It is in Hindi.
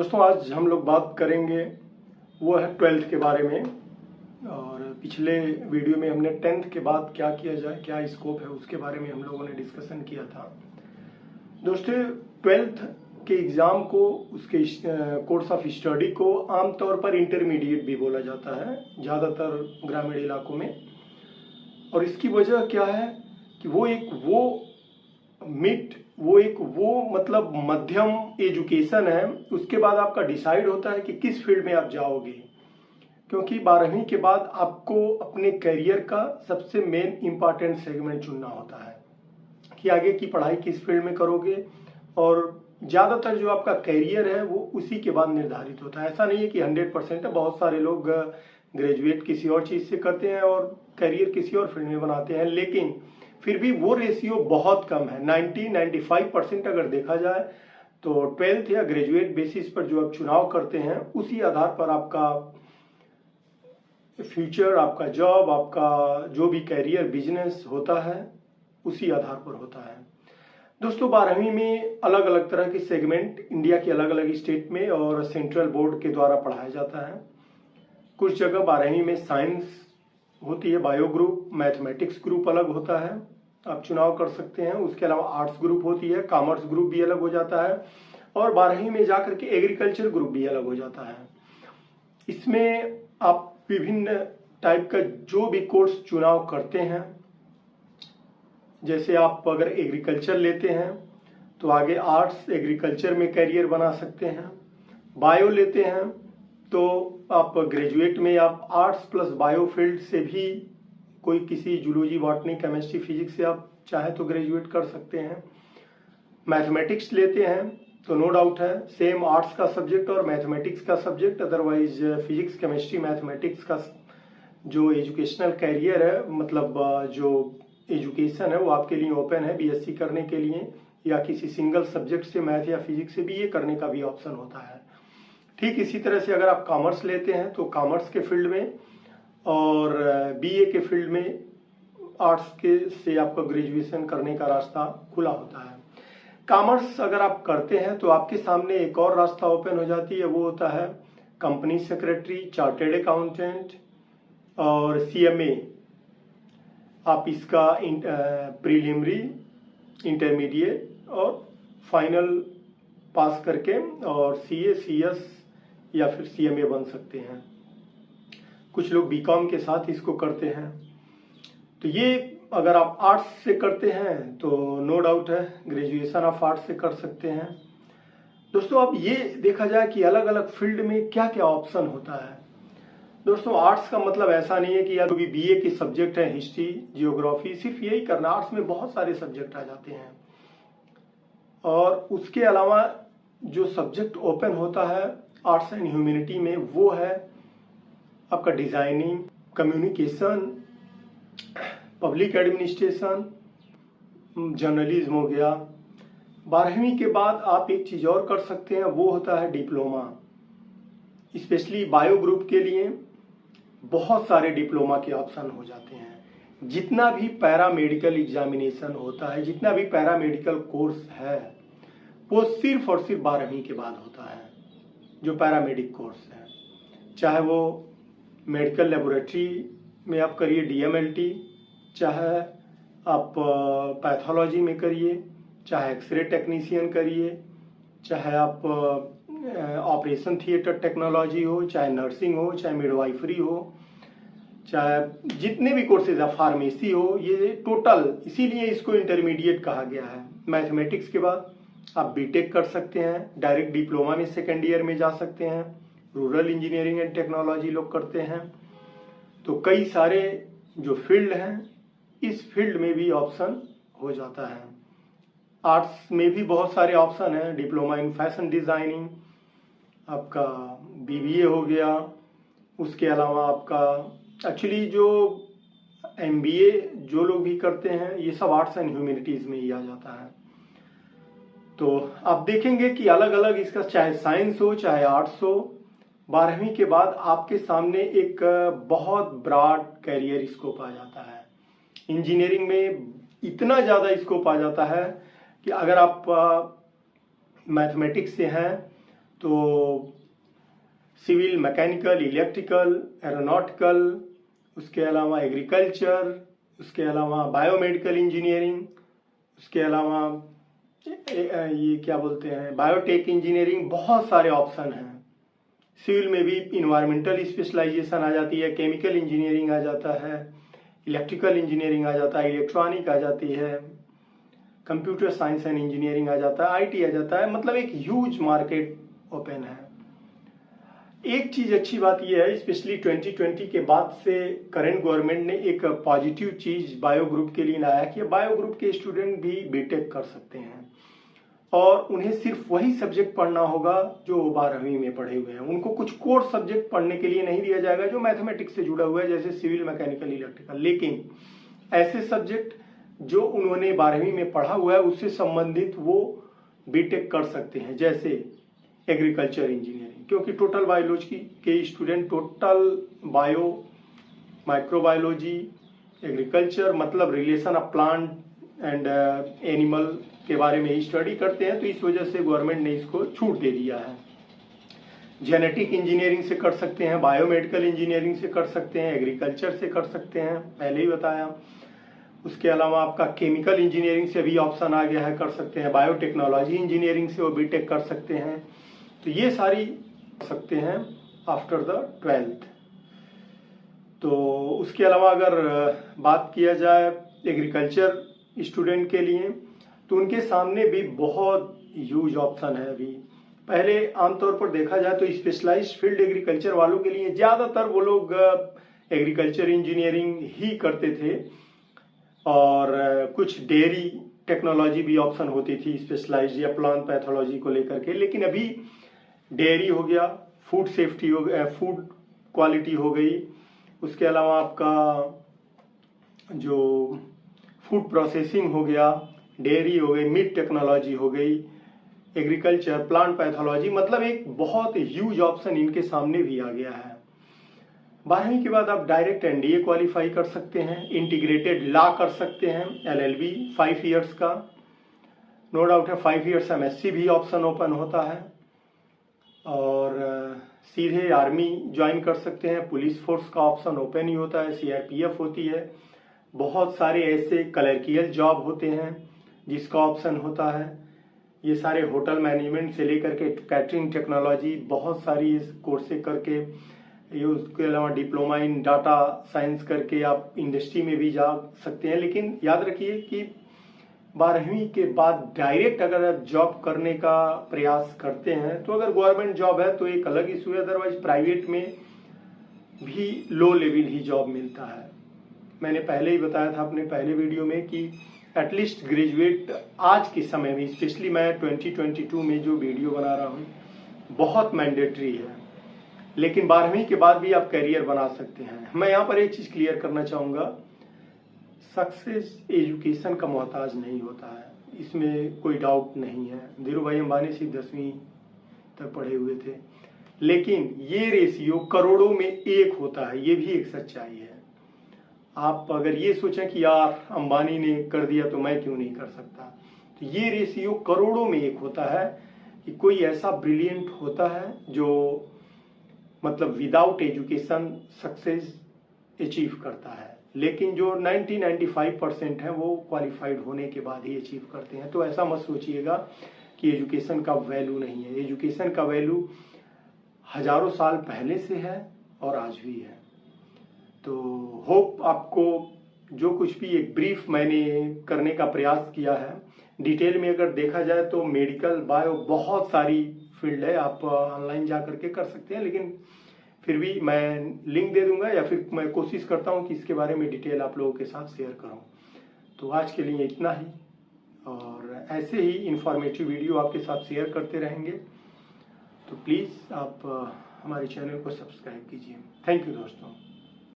दोस्तों आज हम लोग बात करेंगे वो है 12th के बारे में। और पिछले वीडियो में हमने 10th के बाद क्या किया जाए, क्या स्कोप है, उसके बारे में हम लोगों ने डिस्कशन किया था। दोस्तों 12th के एग्ज़ाम को, उसके कोर्स ऑफ स्टडी को आमतौर पर इंटरमीडिएट भी बोला जाता है ज़्यादातर ग्रामीण इलाकों में। और इसकी वजह क्या है कि वो मतलब मध्यम एजुकेशन है। उसके बाद आपका डिसाइड होता है कि किस फील्ड में आप जाओगे, क्योंकि 12वीं के बाद आपको अपने करियर का सबसे मेन इम्पॉर्टेंट सेगमेंट चुनना होता है कि आगे की पढ़ाई किस फील्ड में करोगे। और ज़्यादातर जो आपका करियर है वो उसी के बाद निर्धारित होता है। ऐसा नहीं है कि 100% है, बहुत सारे लोग ग्रेजुएट किसी और चीज़ से करते हैं और करियर किसी और फील्ड में बनाते हैं, लेकिन फिर भी वो रेशियो बहुत कम है। 90-95% अगर देखा जाए तो 12th या ग्रेजुएट बेसिस पर जो आप चुनाव करते हैं उसी आधार पर आपका फ्यूचर, आपका जॉब, आपका जो भी करियर बिजनेस होता है उसी आधार पर होता है। दोस्तों 12वीं में अलग अलग तरह के सेगमेंट इंडिया के अलग अलग स्टेट में और सेंट्रल बोर्ड के द्वारा पढ़ाया जाता है। कुछ जगह 12वीं में साइंस होती है, बायो ग्रुप, मैथमेटिक्स ग्रुप अलग होता है, आप चुनाव कर सकते हैं। उसके अलावा आर्ट्स ग्रुप होती है, कॉमर्स ग्रुप भी अलग हो जाता है और 12वीं में जाकर के एग्रीकल्चर ग्रुप भी अलग हो जाता है। इसमें आप विभिन्न टाइप का जो भी कोर्स चुनाव करते हैं, जैसे आप अगर एग्रीकल्चर लेते हैं तो आगे आर्ट्स एग्रीकल्चर में करियर बना सकते हैं। बायो लेते हैं तो आप ग्रेजुएट में आप आर्ट्स प्लस बायो फील्ड से भी कोई किसी जूलॉजी, बॉटनी, केमिस्ट्री, फिजिक्स से आप चाहे तो ग्रेजुएट कर सकते हैं। मैथमेटिक्स लेते हैं तो नो डाउट है सेम आर्ट्स का सब्जेक्ट और मैथमेटिक्स का subject, otherwise physics, chemistry, mathematics का जो एजुकेशनल कैरियर है, मतलब जो एजुकेशन है वो आपके लिए ओपन है बीएससी करने के लिए, या किसी सिंगल सब्जेक्ट से मैथ या फिजिक्स से बीए करने का भी ऑप्शन होता है। ठीक इसी तरह से अगर आप कॉमर्स लेते हैं तो कॉमर्स के फील्ड में और बीए के फील्ड में आर्ट्स के से आपका ग्रेजुएशन करने का रास्ता खुला होता है। कॉमर्स अगर आप करते हैं तो आपके सामने एक और रास्ता ओपन हो जाती है, वो होता है कंपनी सेक्रेटरी, चार्टेड अकाउंटेंट और सीएमए। आप इसका प्रीलिमिनरी, इंटरमीडिएट और फाइनल पास करके और सीए, सीएस या फिर सीएमए बन सकते हैं। कुछ लोग बीकॉम के साथ इसको करते हैं। तो ये अगर आप आर्ट्स से करते हैं तो नो डाउट है ग्रेजुएशन आप आर्ट्स से कर सकते हैं। दोस्तों अब ये देखा जाए कि अलग अलग फील्ड में क्या क्या ऑप्शन होता है। दोस्तों आर्ट्स का मतलब ऐसा नहीं है कि यार अभी बीए के सब्जेक्ट है हिस्ट्री, जियोग्राफी, सिर्फ यही करना। आर्ट्स में बहुत सारे सब्जेक्ट आ जाते हैं और उसके अलावा जो सब्जेक्ट ओपन होता है आर्ट्स एंड ह्यूमैनिटी में वो है आपका designing, communication, public administration, journalism हो गया। 12वीं के बाद आप एक चीज और कर सकते हैं, वो होता है डिप्लोमा। स्पेशली बायो ग्रुप के लिए बहुत सारे डिप्लोमा के ऑप्शन हो जाते हैं। जितना भी पैरामेडिकल एग्जामिनेशन होता है, जितना भी पैरामेडिकल कोर्स है वो सिर्फ और सिर्फ 12वीं के बाद होता है। जो पैरामेडिक कोर्स है, चाहे वो मेडिकल लेबोरेटरी में आप करिए डीएमएलटी, चाहे आप पैथोलॉजी में करिए, चाहे एक्सरे टेक्नीशियन करिए, चाहे आप ऑपरेशन थिएटर टेक्नोलॉजी हो, चाहे नर्सिंग हो, चाहे मिडवाइफरी हो, चाहे जितने भी कोर्सेज है, फार्मेसी हो, ये टोटल इसीलिए इसको इंटरमीडिएट कहा गया है। मैथमेटिक्स के बाद आप बीटेक कर सकते हैं, डायरेक्ट डिप्लोमा में सेकेंड ईयर में जा सकते हैं। रूरल इंजीनियरिंग एंड टेक्नोलॉजी लोग करते हैं। तो कई सारे जो फील्ड हैं इस फील्ड में भी ऑप्शन हो जाता है। आर्ट्स में भी बहुत सारे ऑप्शन हैं, डिप्लोमा इन फैशन डिजाइनिंग, आपका बीबीए हो गया। उसके अलावा आपका एक्चुअली जो एमबीए जो लोग भी करते हैं ये सब आर्ट्स एंड ह्यूमैनिटीज में ही आ जाता है। तो आप देखेंगे कि अलग अलग इसका, चाहे साइंस हो चाहे आर्ट्स हो, 12वीं के बाद आपके सामने एक बहुत ब्रॉड कैरियर स्कोप आ जाता है। इंजीनियरिंग में इतना ज़्यादा स्कोप आ जाता है कि अगर आप मैथमेटिक्स से हैं तो सिविल, मैकेनिकल, इलेक्ट्रिकल, एरोनॉटिकल, उसके अलावा एग्रीकल्चर, उसके अलावा बायोमेडिकल इंजीनियरिंग, उसके अलावा ये क्या बोलते हैं बायोटेक इंजीनियरिंग, बहुत सारे ऑप्शन हैं। सिविल में भी इन्वायरमेंटल स्पेशलाइजेशन आ जाती है, केमिकल इंजीनियरिंग आ जाता है, इलेक्ट्रिकल इंजीनियरिंग आ जाता है, इलेक्ट्रॉनिक आ जाती है, कंप्यूटर साइंस एंड इंजीनियरिंग आ जाता है, आईटी आ जाता है। मतलब एक ह्यूज मार्केट ओपन है। एक चीज अच्छी बात यह है, स्पेशली 2020 के बाद से करंट गवर्नमेंट ने एक पॉजिटिव चीज बायो ग्रुप के लिए लाया कि बायो ग्रुप के स्टूडेंट भी बीटेक कर सकते हैं और उन्हें सिर्फ वही सब्जेक्ट पढ़ना होगा जो 12वीं में पढ़े हुए हैं। उनको कुछ कोर सब्जेक्ट पढ़ने के लिए नहीं दिया जाएगा जो मैथमेटिक्स से जुड़ा हुआ है, जैसे सिविल, मैकेनिकल, इलेक्ट्रिकल। लेकिन ऐसे सब्जेक्ट जो उन्होंने 12वीं में पढ़ा हुआ है उससे संबंधित वो बीटेक कर सकते हैं, जैसे एग्रीकल्चर इंजीनियरिंग, क्योंकि टोटल बायोलॉजी के student total bio, microbiology, agriculture मतलब relation of plant and animal के बारे में स्टडी करते हैं, तो इस वजह से गवर्नमेंट ने इसको छूट दे दिया है। जेनेटिक इंजीनियरिंग से कर सकते हैं, बायोमेडिकल इंजीनियरिंग से कर सकते हैं, एग्रीकल्चर से कर सकते हैं, पहले ही बताया। उसके अलावा आपका केमिकल इंजीनियरिंग से भी ऑप्शन आ गया है, कर सकते हैं। बायोटेक्नोलॉजी इंजीनियरिंग से वो बीटेक कर सकते हैं। तो ये सारी सकते हैं आफ्टर द 12th। तो उसके अलावा अगर बात किया जाए एग्रीकल्चर स्टूडेंट के लिए, तो उनके सामने भी बहुत ह्यूज ऑप्शन है। अभी पहले आमतौर पर देखा जाए तो स्पेशलाइज्ड फील्ड एग्रीकल्चर वालों के लिए ज़्यादातर वो लोग एग्रीकल्चर इंजीनियरिंग ही करते थे और कुछ डेयरी टेक्नोलॉजी भी ऑप्शन होती थी स्पेशलाइज्ड या प्लांट पैथोलॉजी को लेकर के। लेकिन अभी डेयरी हो गया, फूड सेफ्टी हो गया, फूड क्वालिटी हो गई, उसके अलावा आपका जो फूड प्रोसेसिंग हो गया, डेयरी हो गई, मीट टेक्नोलॉजी हो गई, एग्रीकल्चर, प्लांट पैथोलॉजी, मतलब एक बहुत ह्यूज ऑप्शन इनके सामने भी आ गया है। 12वीं के बाद आप डायरेक्ट एनडीए क्वालिफाई कर सकते हैं, इंटीग्रेटेड लॉ कर सकते हैं, एलएलबी 5 इयर्स का, नो डाउट है 5 इयर्स एमएससी भी ऑप्शन ओपन होता है, और सीधे आर्मी ज्वाइन कर सकते हैं। पुलिस फोर्स का ऑप्शन ओपन ही होता है, सीआरपीएफ होती है। बहुत सारे ऐसे क्लर्कियल जॉब होते हैं जिसका ऑप्शन होता है। ये सारे होटल मैनेजमेंट से लेकर के कैटरिंग टेक्नोलॉजी, बहुत सारी इस कोर्सें करके, ये उसके अलावा डिप्लोमा इन डाटा साइंस करके आप इंडस्ट्री में भी जा सकते हैं। लेकिन याद रखिए कि 12वीं के बाद डायरेक्ट अगर आप जॉब करने का प्रयास करते हैं तो अगर गवर्नमेंट जॉब है तो एक अलग इशू है, अदरवाइज प्राइवेट में भी लो लेवल ही जॉब मिलता है। मैंने पहले ही बताया था अपने पहले वीडियो में कि एटलीस्ट ग्रेजुएट आज के समय में, स्पेशली मैं 2022 में जो वीडियो बना रहा हूँ, बहुत मैंडेटरी है। लेकिन 12वीं के बाद भी आप करियर बना सकते हैं। मैं यहाँ पर एक चीज़ क्लियर करना चाहूँगा, सक्सेस एजुकेशन का मोहताज नहीं होता है, इसमें कोई डाउट नहीं है। धीरू भाई अंबानी सिर्फ 10वीं तक पढ़े हुए थे, लेकिन ये रेशियो करोड़ों में एक होता है, ये भी एक सच्चाई है। आप अगर ये सोचें कि यार अंबानी ने कर दिया तो मैं क्यों नहीं कर सकता, तो ये रेशियो करोड़ों में एक होता है कि कोई ऐसा ब्रिलियंट होता है जो मतलब विदाउट एजुकेशन सक्सेस अचीव करता है। लेकिन जो 90-95% है वो क्वालिफाइड होने के बाद ही अचीव करते हैं। तो ऐसा मत सोचिएगा कि एजुकेशन का वैल्यू नहीं है। एजुकेशन का वैल्यू हजारों साल पहले से है और आज भी है। तो होप आपको जो कुछ भी एक ब्रीफ मैंने करने का प्रयास किया है, डिटेल में अगर देखा जाए तो मेडिकल, बायो, बहुत सारी फील्ड है, आप ऑनलाइन जा करके कर सकते हैं। लेकिन फिर भी मैं लिंक दे दूंगा या फिर मैं कोशिश करता हूं कि इसके बारे में डिटेल आप लोगों के साथ शेयर करूं। तो आज के लिए इतना ही, और ऐसे ही इंफॉर्मेटिव वीडियो आपके साथ शेयर करते रहेंगे। तो प्लीज़ आप हमारे चैनल को सब्सक्राइब कीजिए। थैंक यू दोस्तों।